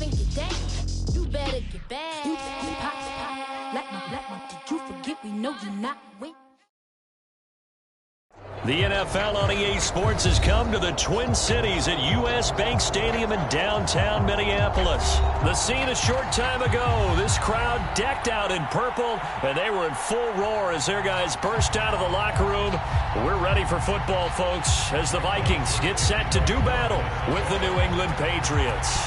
then get down. You better get back. You pop, black one. Did you forget we know you not with? The NFL on EA Sports has come to the Twin Cities at U.S. Bank Stadium in downtown Minneapolis. The scene a short time ago, this crowd decked out in purple, and they were in full roar as their guys burst out of the locker room. We're ready for football, folks, as the Vikings get set to do battle with the New England Patriots.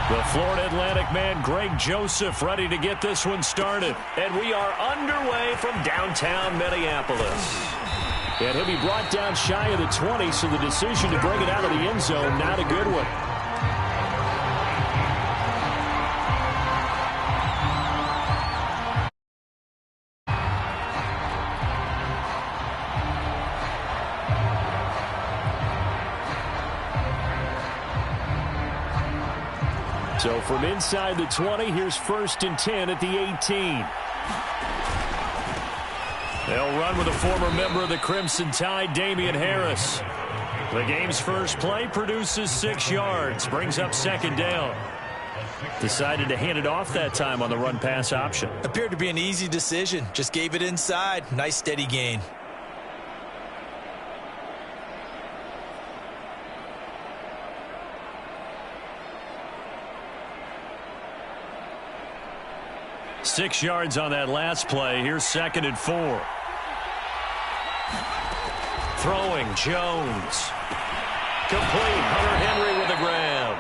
The Florida Atlantic man, Greg Joseph, ready to get this one started. And we are underway from downtown Minneapolis. And he'll be brought down shy of the 20, so the decision to bring it out of the end zone, not a good one. So from inside the 20, here's 1st and 10 at the 18. They'll run with a former member of the Crimson Tide, Damian Harris. The game's first play produces 6 yards, brings up 2nd down. Decided to hand it off that time on the run-pass option. Appeared to be an easy decision. Just gave it inside. Nice steady gain. Six yards on that last play. Here's 2nd and 4. Throwing, Jones. Complete. Hunter Henry with the grab.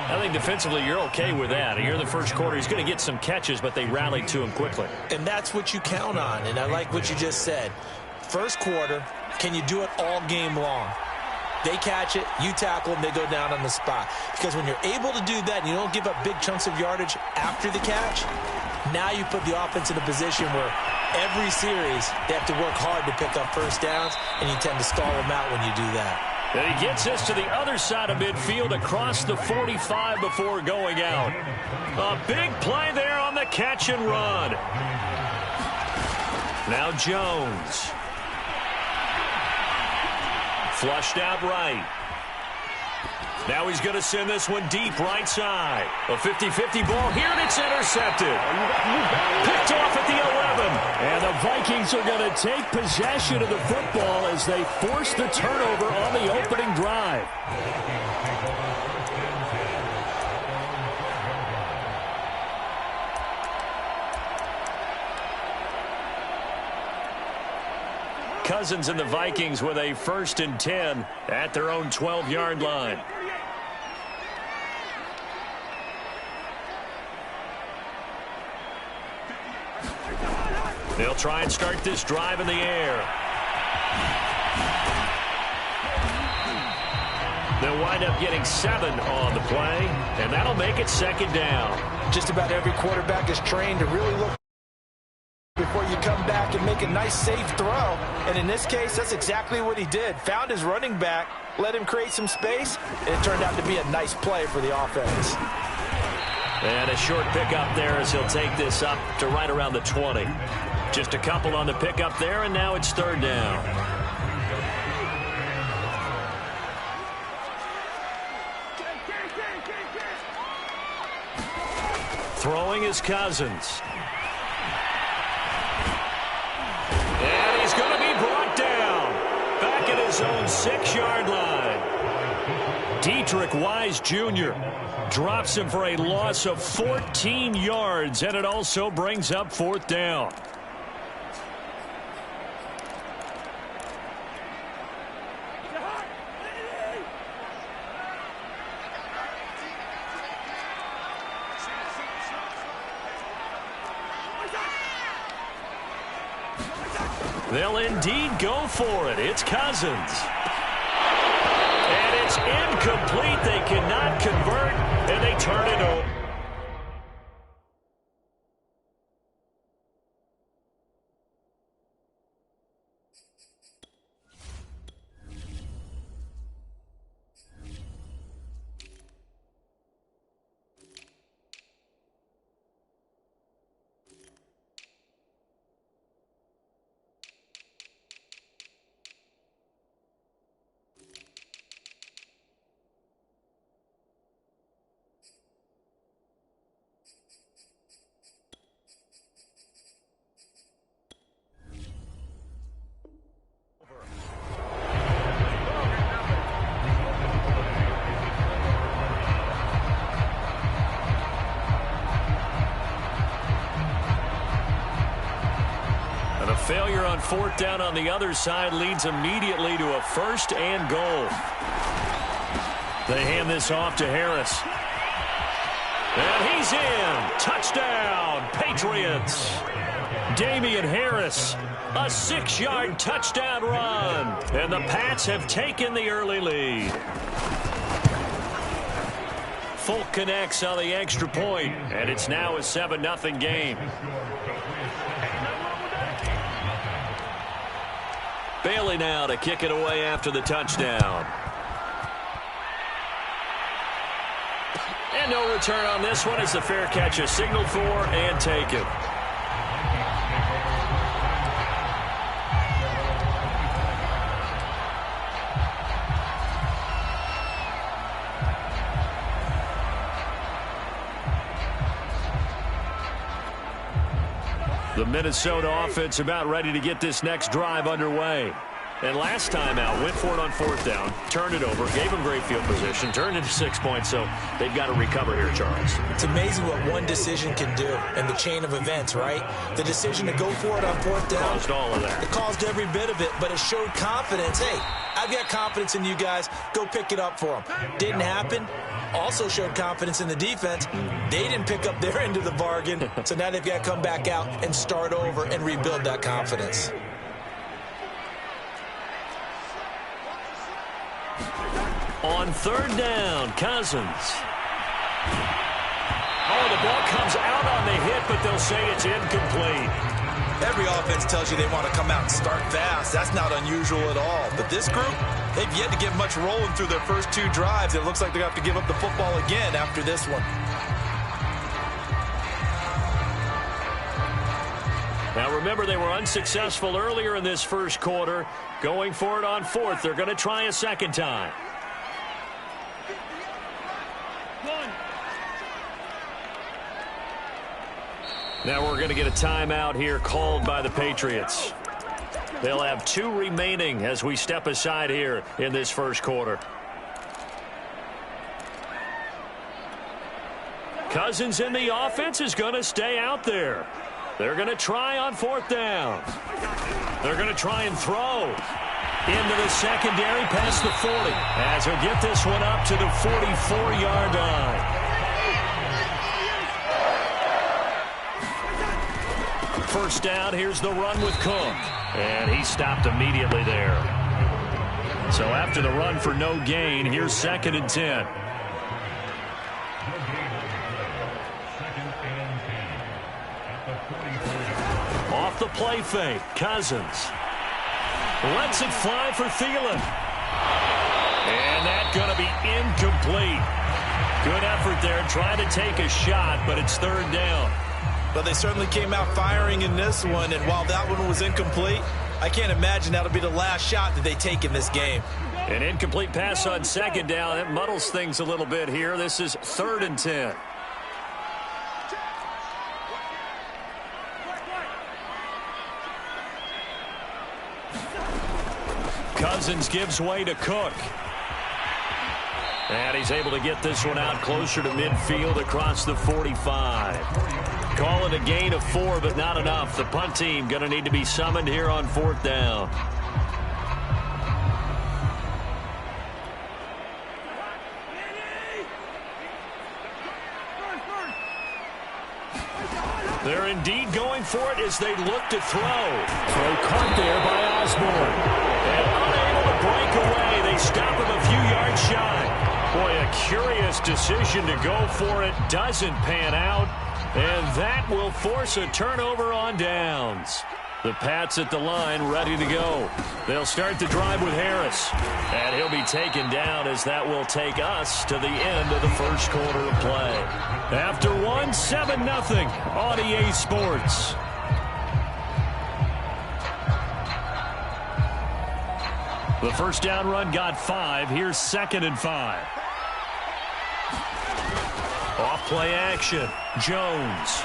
I think defensively you're okay with that. Here in the first quarter, he's going to get some catches, but they rallied to him quickly. And that's what you count on, and I like what you just said. First quarter, can you do it all game long? They catch it, you tackle them, they go down on the spot. Because when you're able to do that and you don't give up big chunks of yardage after the catch, now you put the offense in a position where every series they have to work hard to pick up first downs, and you tend to stall them out when you do that. And he gets us to the other side of midfield across the 45 before going out. A big play there on the catch and run. Now Jones. Flushed out right. Now he's going to send this one deep right side. A 50-50 ball here, and it's intercepted. Picked off at the 11. And the Vikings are going to take possession of the football as they force the turnover on the opening drive. Cousins and the Vikings with a 1st and 10 at their own 12-yard line. They'll try and start this drive in the air. They'll wind up getting 7 on the play, and that'll make it 2nd down. Just about every quarterback is trained to really look before you come back and make a nice, safe throw. And in this case, that's exactly what he did. Found his running back, let him create some space, and it turned out to be a nice play for the offense. And a short pickup there as he'll take this up to right around the 20. Just a couple on the pickup there, and now it's 3rd down. Throwing is Cousins. And he's going to be brought down. Back at his own 6-yard line. Dietrich Wise Jr. drops him for a loss of 14 yards, and it also brings up 4th down. They'll indeed go for it. It's Cousins. And it's incomplete. They cannot convert, and they turn it over. failure on fourth down on the other side leads immediately to a 1st and goal. They hand this off to Harris. And he's in. Touchdown, Patriots. Damian Harris, a 6-yard touchdown run. And the Pats have taken the early lead. Folk connects on the extra point, and it's now a 7-0 game. Bailey now to kick it away after the touchdown. And no return on this one as the fair catch is signaled for and taken. The Minnesota offense about ready to get this next drive underway. And last time out, went for it on fourth down, turned it over, gave them great field position, turned into 6 points, so they've got to recover here, Charles. It's amazing what one decision can do in the chain of events, right? The decision to go for it on fourth down. Caused all of that. It caused every bit of it, but it showed confidence. Hey, I've got confidence in you guys. Go pick it up for them. Didn't happen. Also showed confidence in the defense. They didn't pick up their end of the bargain, so now they've got to come back out and start over and rebuild that confidence. On third down, Cousins. Oh, the ball comes out on the hit, but they'll say it's incomplete. Every offense tells you they want to come out and start fast. That's not unusual at all. But this group, they've yet to get much rolling through their first 2 drives. It looks like they're going to have to give up the football again after this one. Now, remember, they were unsuccessful earlier in this first quarter. Going for it on fourth. They're going to try a second time. Now we're going to get a timeout here called by the Patriots. They'll have 2 remaining as we step aside here in this first quarter. Cousins in the offense is going to stay out there. They're going to try on fourth down. They're going to try and throw into the secondary past the 40 as he'll get this one up to the 44-yard line. First down, here's the run with Cook. And he stopped immediately there. So after the run for no gain, here's 2nd and 10. Off the play fake, Cousins. Lets it fly for Thielen. And that's going to be incomplete. Good effort there, trying to take a shot, but it's third down. But they certainly came out firing in this one, and while that one was incomplete, I can't imagine that'll be the last shot that they take in this game. An incomplete pass on second down. That muddles things a little bit here. This is 3rd and 10. Cousins gives way to Cook. And he's able to get this one out closer to midfield across the 45. Call it a gain of 4, but not enough. The punt team going to need to be summoned here on fourth down. They're indeed going for it as they look to throw. Throw caught there by Osborne. And unable to break away. They stop him a few yards shy. Boy, a curious decision to go for it. Doesn't pan out. And that will force a turnover on downs. The Pats at the line ready to go. They'll start the drive with Harris. And he'll be taken down as that will take us to the end of the first quarter of play. After 7-0 on EA Sports. The first down run got 5. Here's 2nd and 5. Off play action. Jones.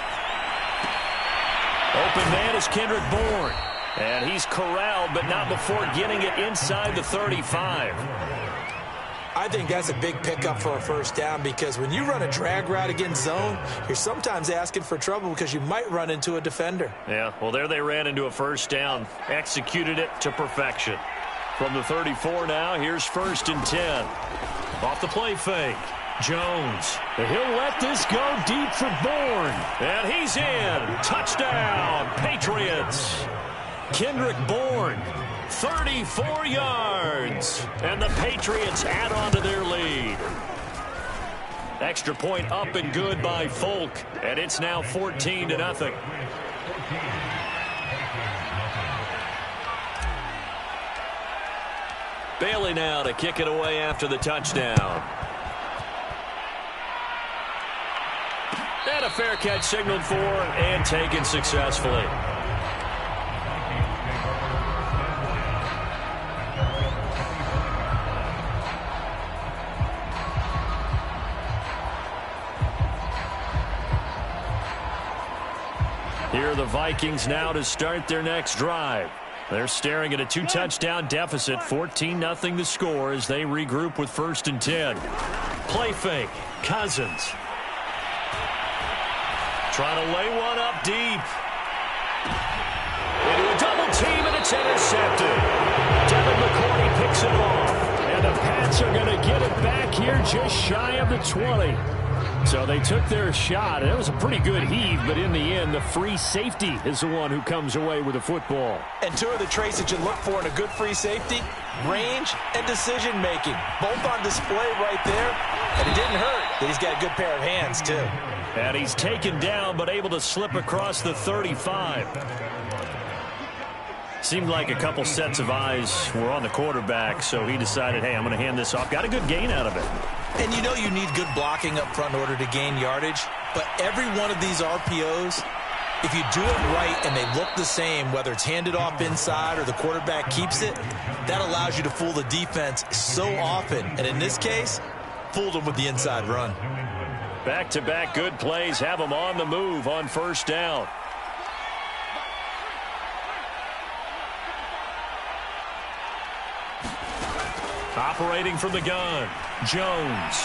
Open man is Kendrick Bourne. And he's corralled, but not before getting it inside the 35. I think that's a big pickup for a first down because when you run a drag route against zone, you're sometimes asking for trouble because you might run into a defender. Yeah, well, there they ran into a first down, executed it to perfection. From the 34 now, here's 1st and 10. Off the play fake. Jones. He'll let this go deep for Bourne. And he's in. Touchdown, Patriots. Kendrick Bourne, 34 yards. And the Patriots add on to their lead. Extra point up and good by Folk. And it's now 14-0. Bailey now to kick it away after the touchdown. And a fair catch signaled for and taken successfully. Here are the Vikings now to start their next drive. They're staring at a 2-touchdown deficit, 14-0 the score as they regroup with 1st and 10. Play fake, Cousins. Trying to lay one up deep. Into a double team, and it's intercepted. Devin McCourty picks it off. And the Pats are going to get it back here just shy of the 20. So they took their shot. It was a pretty good heave, but in the end, the free safety is the one who comes away with the football. And two of the traits that you look for in a good free safety, range and decision-making. Both on display right there, and it didn't hurt that he's got a good pair of hands, too. And he's taken down, but able to slip across the 35. Seemed like a couple sets of eyes were on the quarterback, so he decided, hey, I'm going to hand this off. Got a good gain out of it. And you know you need good blocking up front in order to gain yardage, but every one of these RPOs, if you do it right and they look the same, whether it's handed off inside or the quarterback keeps it, that allows you to fool the defense so often. And in this case, fooled them with the inside run. Back-to-back good plays have them on the move on 1st down. Operating from the gun, Jones.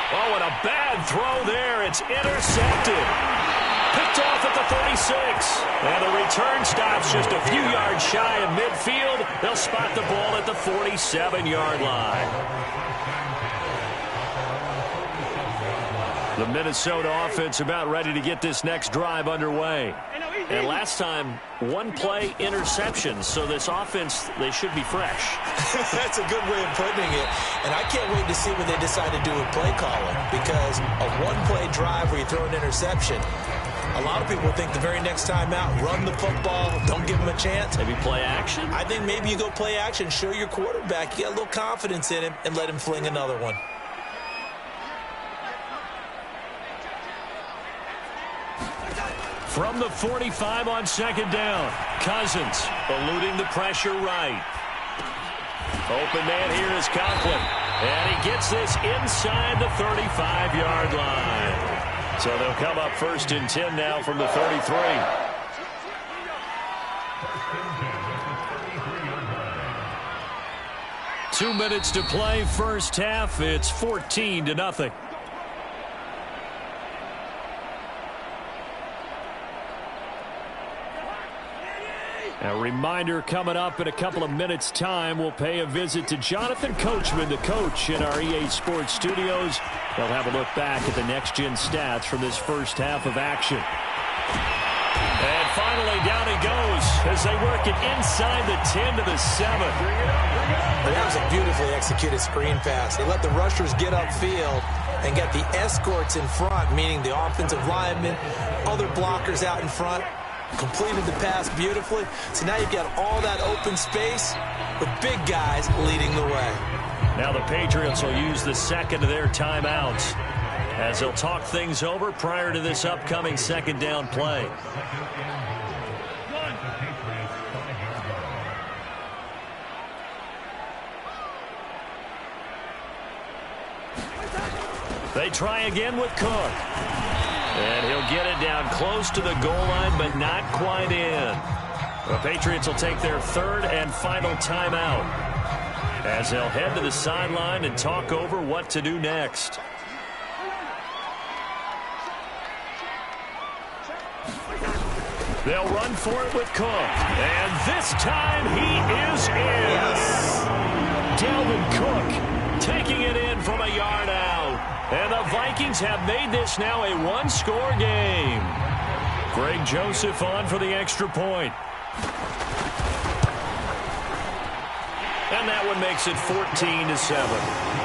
Oh, and a bad throw there. It's intercepted. Picked off at the 36. And the return stops just a few yards shy of midfield. They'll spot the ball at the 47-yard line. The Minnesota offense about ready to get this next drive underway. And last time, one play interception. So this offense, they should be fresh. That's a good way of putting it. And I can't wait to see what they decide to do with play calling. Because a one-play drive where you throw an interception, a lot of people think the very next time out, run the football, don't give them a chance. Maybe play action? I think maybe you go play action, show your quarterback, you got a little confidence in him, and let him fling another one. From the 45 on 2nd down, Cousins eluding the pressure right. Open man here is Conklin. And he gets this inside the 35-yard line. So they'll come up 1st and 10 now from the 33. Two minutes to play, first half. It's 14-0. A reminder coming up in a couple of minutes' time. We'll pay a visit to Jonathan Coachman, the coach in our EA Sports studios. They'll have a look back at the next-gen stats from this first half of action. And finally, down he goes as they work it inside the 10 to the 7. That was a beautifully executed screen pass. They let the rushers get upfield and get the escorts in front, meaning the offensive linemen, other blockers out in front. Completed the pass beautifully. So now you've got all that open space with big guys leading the way. Now the Patriots will use the second of their timeouts as they'll talk things over prior to this upcoming 2nd down play. They try again with Cook. And he'll get it down close to the goal line, but not quite in. The Patriots will take their 3rd and final timeout. as they'll head to the sideline and talk over what to do next. They'll run for it with Cook. And this time he is in. Yes. Dalvin Cook taking it in from a yard out. And the Vikings have made this now a one-score game. Greg Joseph on for the extra point. And that one makes it 14-7.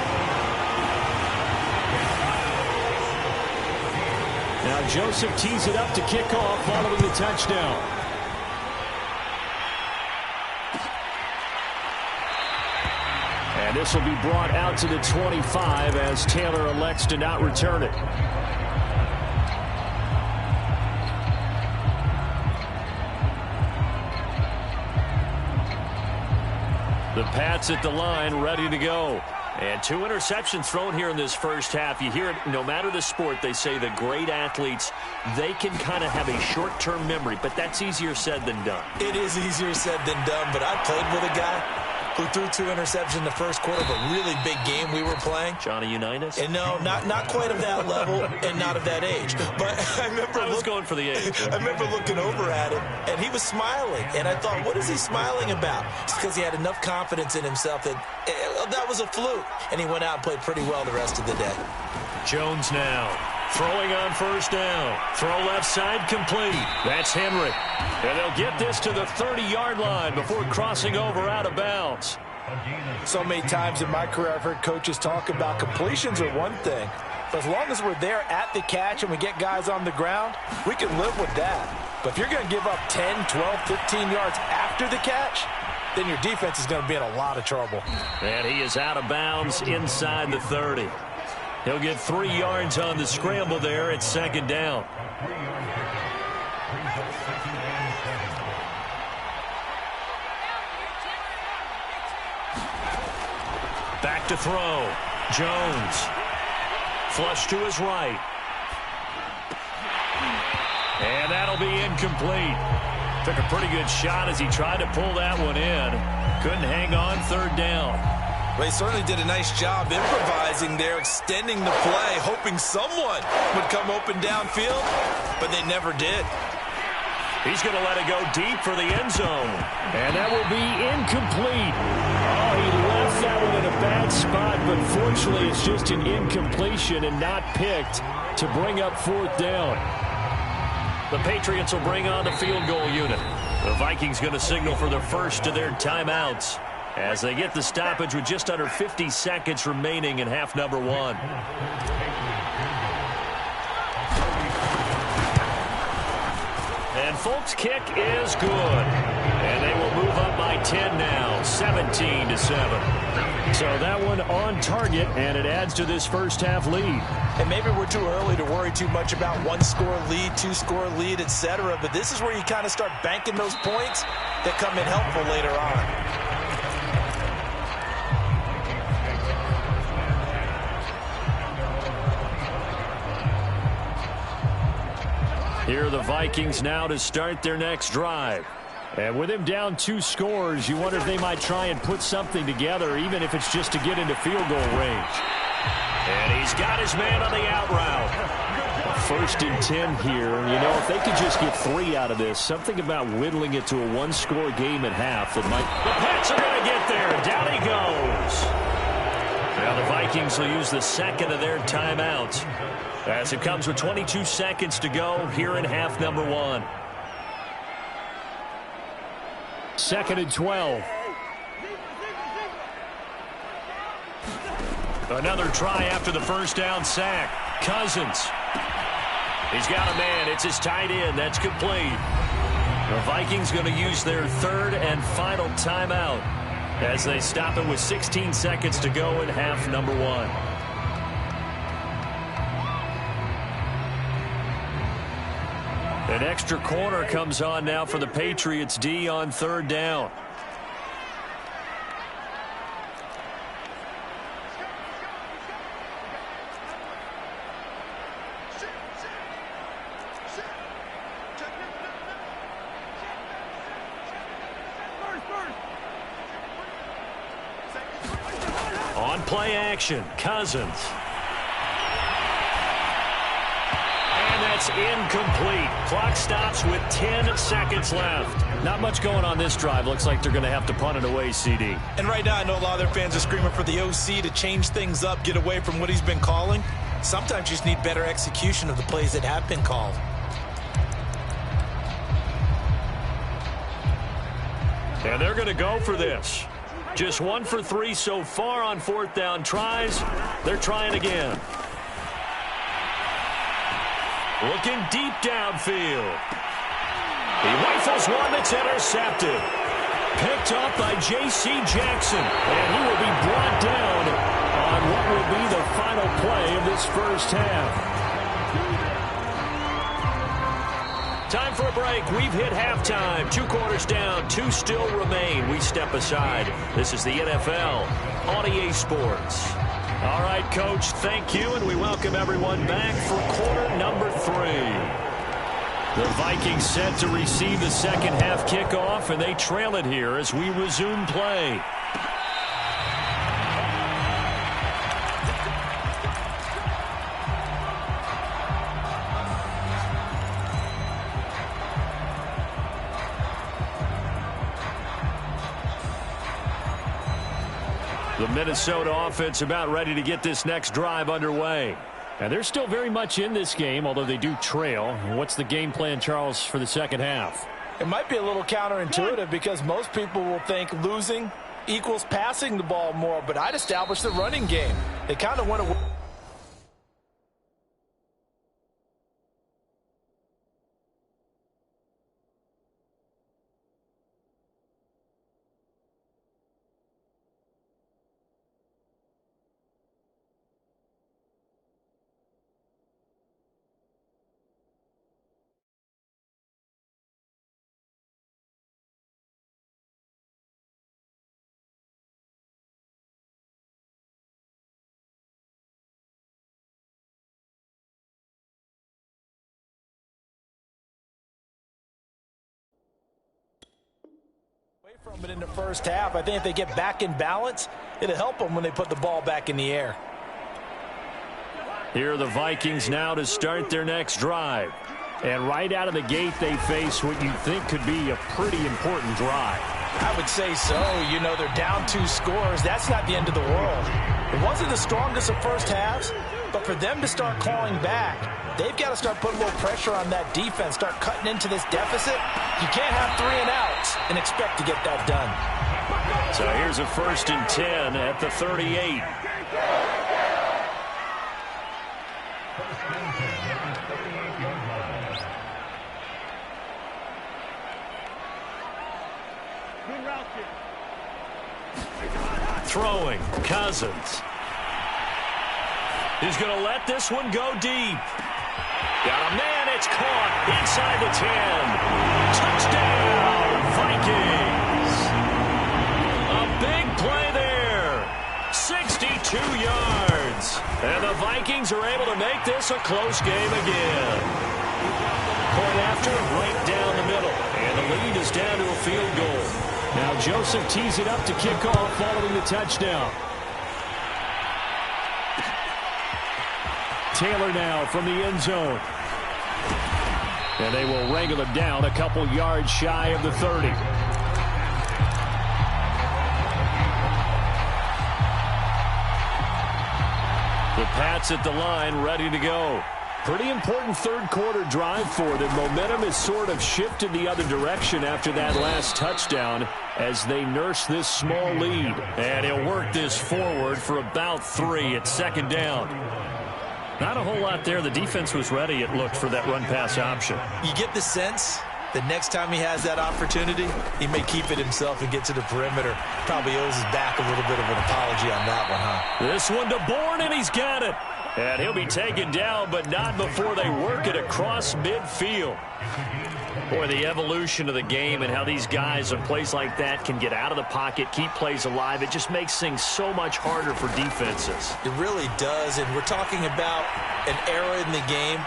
Now Joseph tees it up to kick off following the touchdown. And this will be brought out to the 25 as Taylor elects to not return it. The Pats at the line, ready to go. And 2 interceptions thrown here in this first half. You hear it, no matter the sport, they say the great athletes, they can kind of have a short-term memory, but that's easier said than done. It is easier said than done, but I played with a guy who threw 2 interceptions in the first quarter of a really big game we were playing. Johnny Unitas? And no, not quite of that level and not of that age. But I was going for the age. I remember looking over at him, and he was smiling. And I thought, what is he smiling about? It's because he had enough confidence in himself that that was a fluke. And he went out and played pretty well the rest of the day. Jones now. Throwing on first down. Throw left side complete. That's Henry. And they'll get this to the 30-yard line before crossing over out of bounds. So many times in my career I've heard coaches talk about completions are one thing. But as long as we're there at the catch and we get guys on the ground, we can live with that. But if you're going to give up 10, 12, 15 yards after the catch, then your defense is going to be in a lot of trouble. And he is out of bounds inside the 30. He'll get 3 yards on the scramble there at second down. Back to throw. Jones. Flush to his right. And that'll be incomplete. Took a pretty good shot as he tried to pull that one in. Couldn't hang on third down. Well, he certainly did a nice job improvising there, extending the play, hoping someone would come open downfield, but they never did. He's going to let it go deep for the end zone. And that will be incomplete. Oh, he left that one in a bad spot, but fortunately it's just an incompletion and not picked to bring up fourth down. The Patriots will bring on the field goal unit. The Vikings going to signal for the first of their timeouts as they get the stoppage with just under 50 seconds remaining in half number 1. And Folk's kick is good. And they will move up by 10 now, 17-7. So that one on target, and it adds to this first half lead. And maybe we're too early to worry too much about 1-score lead, 2-score lead, etc. But this is where you kind of start banking those points that come in helpful later on. Here are the Vikings now to start their next drive. And with him down 2 scores, you wonder if they might try and put something together, even if it's just to get into field goal range. And he's got his man on the out route. 1st and 10 here. You know, if they could just get 3 out of this, something about whittling it to a 1-score game at half that might... The Pats are going to get there. Down he goes. Now the Vikings will use the second of their timeouts as it comes with 22 seconds to go here in half number 1. 2nd and 12. Another try after the first down sack. Cousins. He's got a man. It's his tight end. That's complete. The Vikings going to use their 3rd and final timeout as they stop it with 16 seconds to go in half number 1. An extra corner comes on now for the Patriots D on 3rd down. Play action. Cousins. And that's incomplete. Clock stops with 10 seconds left. Not much going on this drive. Looks like they're going to have to punt it away, CD. And right now, I know a lot of their fans are screaming for the OC to change things up, get away from what he's been calling. Sometimes you just need better execution of the plays that have been called. And they're going to go for this. Just 1 for 3 so far on 4th down tries. They're trying again. Looking deep downfield. He rifles one that's intercepted. Picked up by J.C. Jackson. And he will be brought down on what will be the final play of this first half. Time for a break. We've hit halftime. 2 quarters down. 2 still remain. We step aside. This is the NFL on EA Sports. All right, Coach, thank you, and we welcome everyone back for quarter number 3. The Vikings set to receive the second half kickoff, and they trail it here as we resume play. The Minnesota offense about ready to get this next drive underway. And they're still very much in this game, although they do trail. What's the game plan, Charles, for the second half? It might be a little counterintuitive because most people will think losing equals passing the ball more, but I'd establish the running game. They kind of want to... from it in the first half. I think if they get back in balance, it'll help them when they put the ball back in the air. Here are the Vikings now to start their next drive. And right out of the gate, they face what you think could be a pretty important drive. I would say so. You know, they're down 2 scores. That's not the end of the world. It wasn't the strongest of first halves, but for them to start clawing back, they've got to start putting a little pressure on that defense, start cutting into this deficit. You can't have 3 and outs and expect to get that done. So here's a 1st and 10 at the 38. Throwing, Cousins. He's going to let this one go deep. Got a man, it's caught inside the 10. Touchdown, Vikings. A big play there. 62 yards. And the Vikings are able to make this a close game again. Point after, right down the middle. And the lead is down to a field goal. Now Joseph tees it up to kick off following the touchdown. Taylor now from the end zone. And they will wrangle him down a couple yards shy of the 30. The Pats at the line ready to go. Pretty important third quarter drive for them. Momentum has sort of shifted the other direction after that last touchdown as they nurse this small lead. And he'll work this forward for about 3 at 2nd down. Not a whole lot there. The defense was ready, it looked, for that run-pass option. You get the sense that next time he has that opportunity, he may keep it himself and get to the perimeter. Probably owes his back a little bit of an apology on that one, huh? This one to Bourne, and he's got it. And he'll be taken down, but not before they work it across midfield. Boy, the evolution of the game and how these guys in plays like that can get out of the pocket, keep plays alive, it just makes things so much harder for defenses. It really does, and we're talking about an era in the game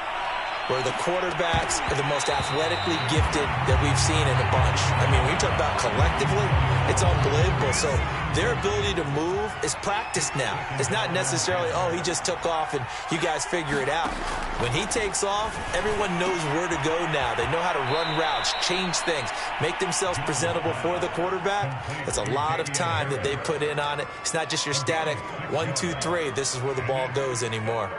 where the quarterbacks are the most athletically gifted that we've seen in a bunch. I mean, when you talk about collectively, it's unbelievable. So their ability to move is practiced now. It's not necessarily, oh, he just took off and you guys figure it out. When he takes off, everyone knows where to go now. They know how to run routes, change things, make themselves presentable for the quarterback. It's a lot of time that they put in on it. It's not just your static 1, 2, 3. This is where the ball goes anymore.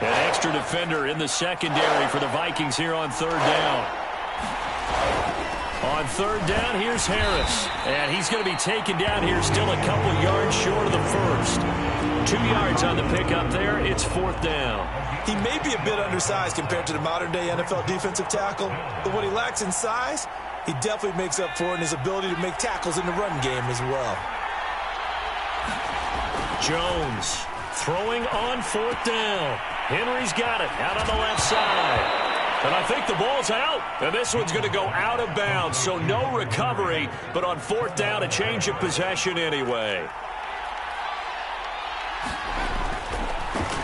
An extra defender in the secondary for the Vikings here on third down. On third down, here's Harris. And he's going to be taken down here still a couple yards short of the first. 2 yards on the pickup there. It's fourth down. He may be a bit undersized compared to the modern-day NFL defensive tackle, but what he lacks in size, he definitely makes up for in his ability to make tackles in the run game as well. Jones throwing on fourth down. Henry's got it out on the left side. And I think the ball's out. And this one's going to go out of bounds, so no recovery. But on fourth down, a change of possession anyway.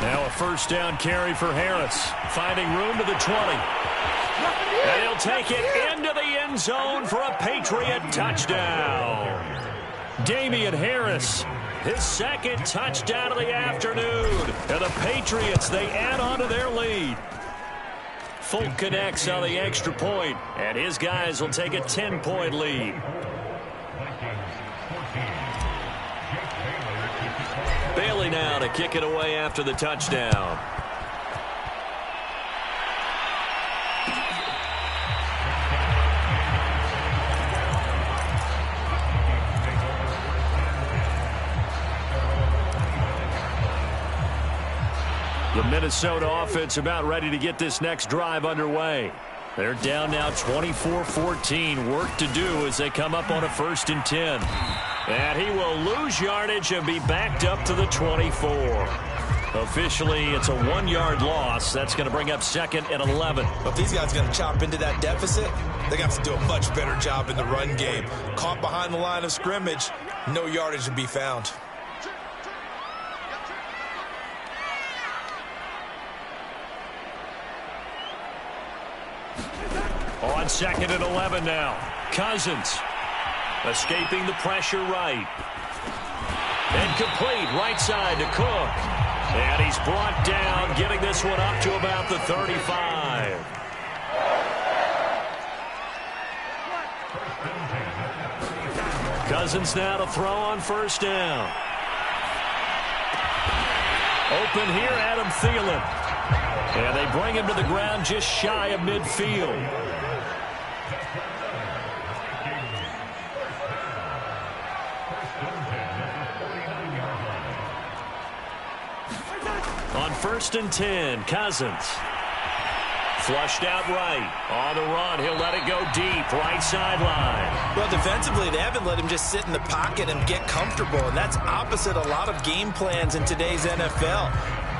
Now a first down carry for Harris. Finding room to the 20. And he'll take it into the end zone for a Patriot touchdown. Damian Harris, his second touchdown of the afternoon. And the Patriots, they add on to their lead. Folk connects on the extra point, and his guys will take a 10-point lead. Bailey now to kick it away after the touchdown. The Minnesota offense about ready to get this next drive underway. They're down now 24-14. Work to do as they come up on a 1st and 10. And he will lose yardage and be backed up to the 24. Officially, it's a 1-yard loss. That's going to bring up 2nd and 11. But if these guys are going to chop into that deficit, they're going to have to do a much better job in the run game. Caught behind the line of scrimmage, no yardage to be found. On 2nd and 11 now. Cousins escaping the pressure right. Incomplete, right side to Cook. And he's brought down, getting this one up to about the 35. Cousins now to throw on first down. Open here, Adam Thielen. And they bring him to the ground just shy of midfield. On 1st and 10, Cousins. Flushed out right. On the run, he'll let it go deep. Right sideline. Well, defensively, they haven't let him just sit in the pocket and get comfortable, and that's opposite a lot of game plans in today's NFL.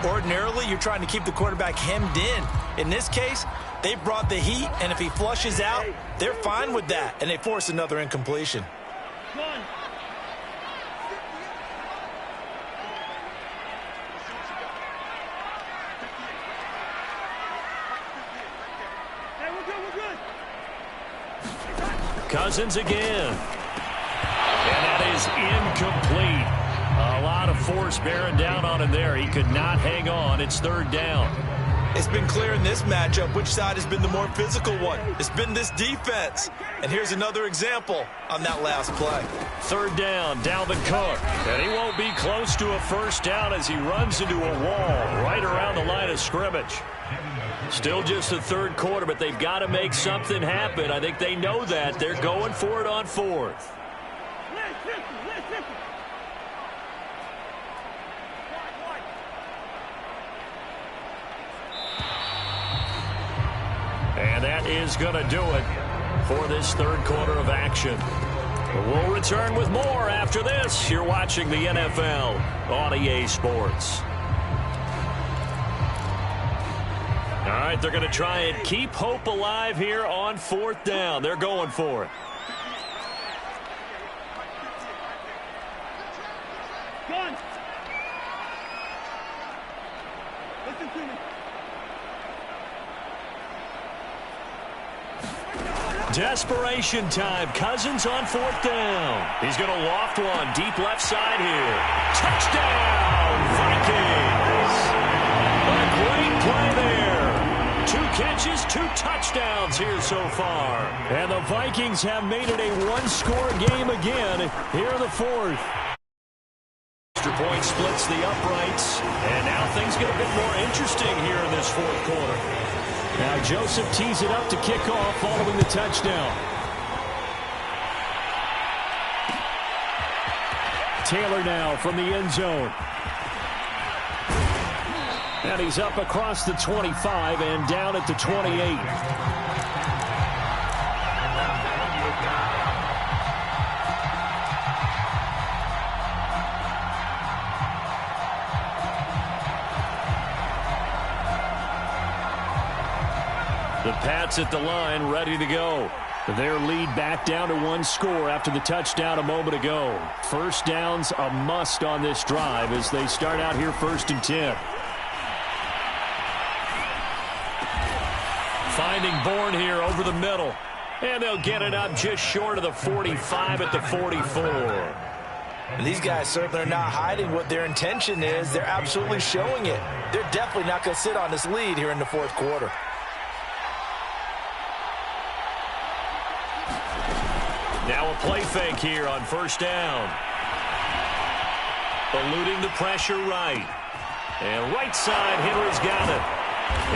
Ordinarily, you're trying to keep the quarterback hemmed in. In this case, they brought the heat, and if he flushes out, they're fine with that, and they force another incompletion. Cousins again. And that is incomplete. A lot of force bearing down on him there. He could not hang on. It's 3rd down. It's been clear in this matchup which side has been the more physical one. It's been this defense. And here's another example on that last play. 3rd down, Dalvin Cook. And he won't be close to a first down as he runs into a wall right around the line of scrimmage. Still just the 3rd quarter, but they've got to make something happen. I think they know that. They're going for it on 4th. And that is going to do it for this 3rd quarter of action. We'll return with more after this. You're watching the NFL on EA Sports. All right, they're going to try and keep hope alive here on 4th down. They're going for it. Listen to me. Desperation time. Cousins on 4th down. He's going to loft one deep left side here. Touchdown, Vikings. A great play there. 2 catches, 2 touchdowns here so far. And the Vikings have made it a one-score game again here in the 4th. Extra point splits the uprights. And now things get a bit more interesting here in this 4th quarter. Now Joseph tees it up to kick off following the touchdown. Taylor now from the end zone. And he's up across the 25 and down at the 28. The Pats at the line, ready to go. Their lead back down to 1 score after the touchdown a moment ago. First down's a must on this drive as they start out here 1st and 10. Finding Bourne here over the middle. And they'll get it up just short of the 45 at the 44. And these guys certainly are not hiding what their intention is. They're absolutely showing it. They're definitely not going to sit on this lead here in the 4th quarter. Now a play fake here on 1st down. Eluding the pressure right. And right side, Henry's got it.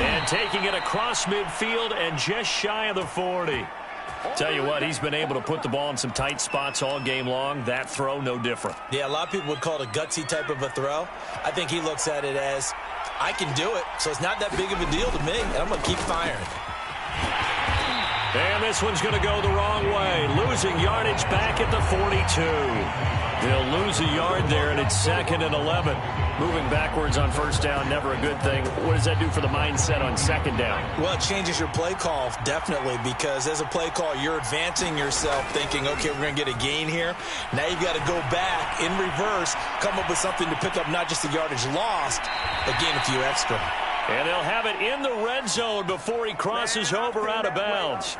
And taking it across midfield and just shy of the 40. Tell you what, he's been able to put the ball in some tight spots all game long. That throw, no different. Yeah, a lot of people would call it a gutsy type of a throw. I think he looks at it as, I can do it, so it's not that big of a deal to me, and I'm going to keep firing. And this one's going to go the wrong way. Losing yardage back at the 42. They'll lose a yard there, and it's 2nd and 11. Moving backwards on 1st down, never a good thing. What does that do for the mindset on 2nd down? Well, it changes your play call, definitely, because as a play call, you're advancing yourself thinking, okay, we're going to get a gain here. Now you've got to go back in reverse, come up with something to pick up not just the yardage lost, but gain a few extra. And they'll have it in the red zone before he crosses over out of bounds.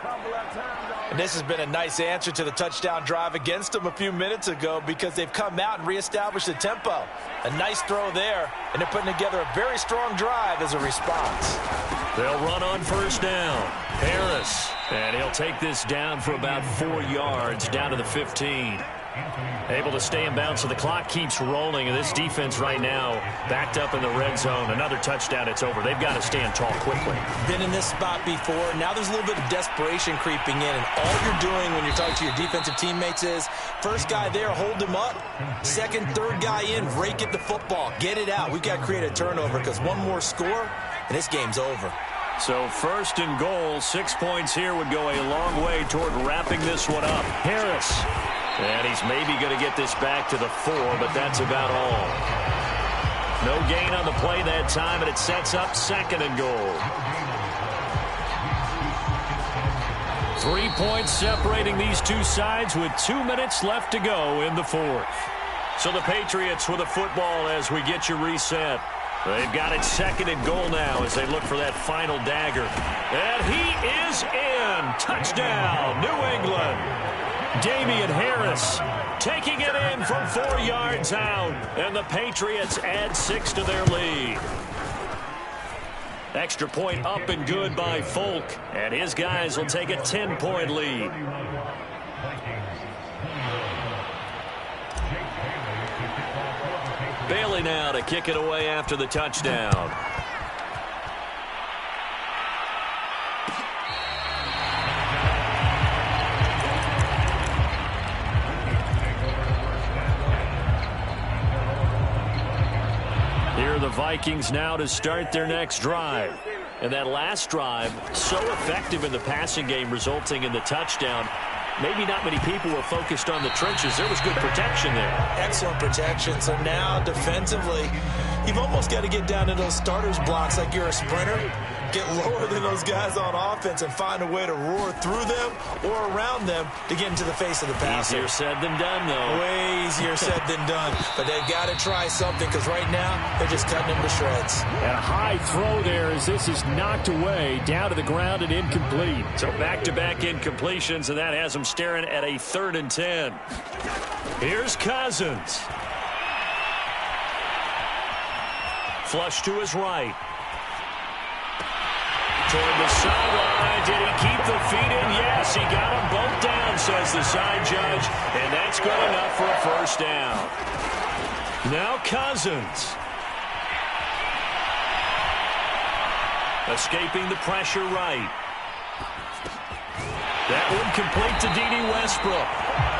And this has been a nice answer to the touchdown drive against them a few minutes ago because they've come out and reestablished the tempo. A nice throw there, and they're putting together a very strong drive as a response. They'll run on 1st down. Harris. And he'll take this down for about 4 yards, down to the 15. Able to stay in bounds, so the clock keeps rolling. And this defense right now backed up in the red zone. Another touchdown, it's over. They've got to stand tall quickly. Been in this spot before. Now there's a little bit of desperation creeping in. And all you're doing when you're talking to your defensive teammates is, first guy there, hold him up. Second, third guy in, rake at the football. Get it out. We've got to create a turnover because one more score, and this game's over. So 1st and goal, 6 points here would go a long way toward wrapping this one up. Harris. And he's maybe going to get this back to the 4, but that's about all. No gain on the play that time, and it sets up 2nd and goal. 3 points separating these two sides with 2 minutes left to go in the 4th. So the Patriots with a football as we get you reset. They've got it 2nd and goal now as they look for that final dagger. And he is in. Touchdown, New England. Damian Harris taking it in from 4 yards out. And the Patriots add 6 to their lead. Extra point up and good by Folk. And his guys will take a 10-point lead. Bailey now to kick it away after the touchdown. Here are the Vikings now to start their next drive. And that last drive, so effective in the passing game, resulting in the touchdown. Maybe not many people were focused on the trenches. There was good protection there. Excellent protection. So now defensively, you've almost got to get down to those starters blocks like you're a sprinter. get lower than those guys on offense and find a way to roar through them or around them to get into the face of the passer. Easier said than done, though. Way easier said than done. But they've got to try something because right now they're just cutting him to shreds. And a high throw there as this is knocked away, down to the ground and incomplete. So back-to-back incompletions, and that has them staring at a 3rd and 10. Here's Cousins. Flush to his right. Toward the sideline. Did he keep the feet in? Yes, he got them both down, says the side judge. And that's good enough for a 1st down. Now Cousins. Escaping the pressure right. That one complete to D.D. Westbrook.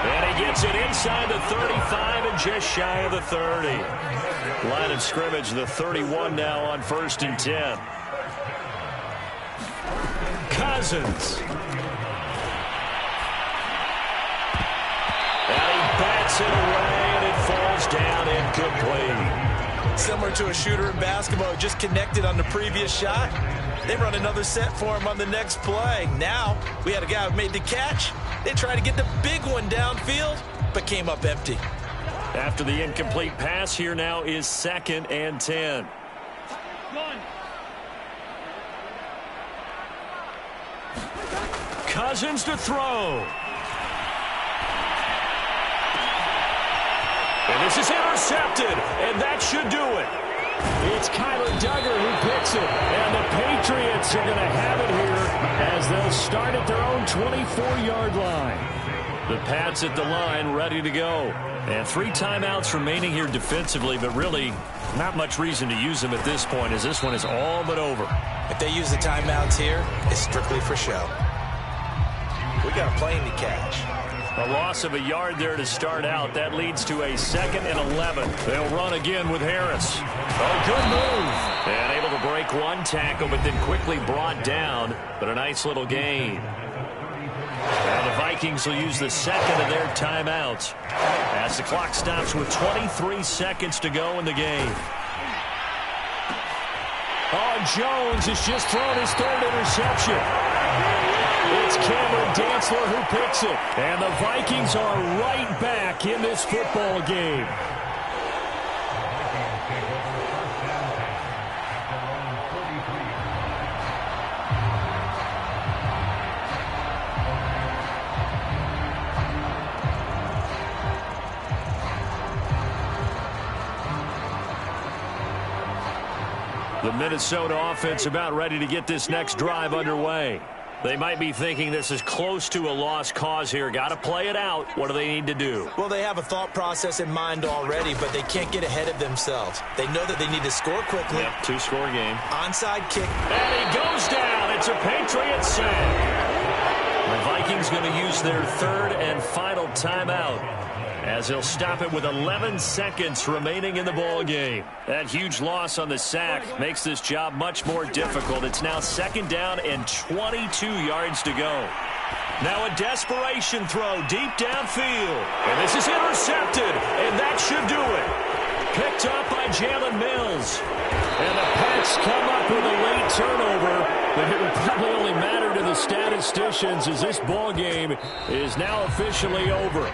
And he gets it inside the 35 and just shy of the 30. Line of scrimmage, the 31 now on 1st and 10. Cousins. And he bats it away, and it falls down incomplete. Similar to a shooter in basketball, just connected on the previous shot. They run another set for him on the next play. Now, we had a guy who made the catch. They tried to get the big one downfield, but came up empty. After the incomplete pass, here now is 2nd and 10. Cousins to throw. And this is intercepted, and that should do it. It's Kyler Duggar who picks it, and the Patriots are going to have it here as they'll start at their own 24-yard line. The Pats at the line, ready to go. And 3 timeouts remaining here defensively, but really not much reason to use them at this point as this one is all but over. If they use the timeouts here, it's strictly for show. We got a plane to catch. A loss of a yard there to start out. That leads to a 2nd and 11. They'll run again with Harris. Oh, good move. And able to break one tackle, but then quickly brought down. But a nice little gain. Now the Vikings will use the 2nd of their timeouts as the clock stops with 23 seconds to go in the game. Oh, Jones has just thrown his 3rd interception. It's Cameron Dantzler who picks it. And the Vikings are right back in this football game. The Minnesota offense about ready to get this next drive underway. They might be thinking this is close to a lost cause here. Got to play it out. What do they need to do? Well, they have a thought process in mind already, but they can't get ahead of themselves. They know that they need to score quickly. Yep, 2-score game. Onside kick. And he goes down. It's a Patriot sack. The Vikings going to use their 3rd and final timeout as he'll stop it with 11 seconds remaining in the ball game. That huge loss on the sack makes this job much more difficult. It's now 2nd down and 22 yards to go. Now a desperation throw deep downfield. And this is intercepted, and that should do it. Picked up by Jalen Mills. And the Pats come up with a late turnover, but it will probably only matter to the statisticians as this ball game is now officially over.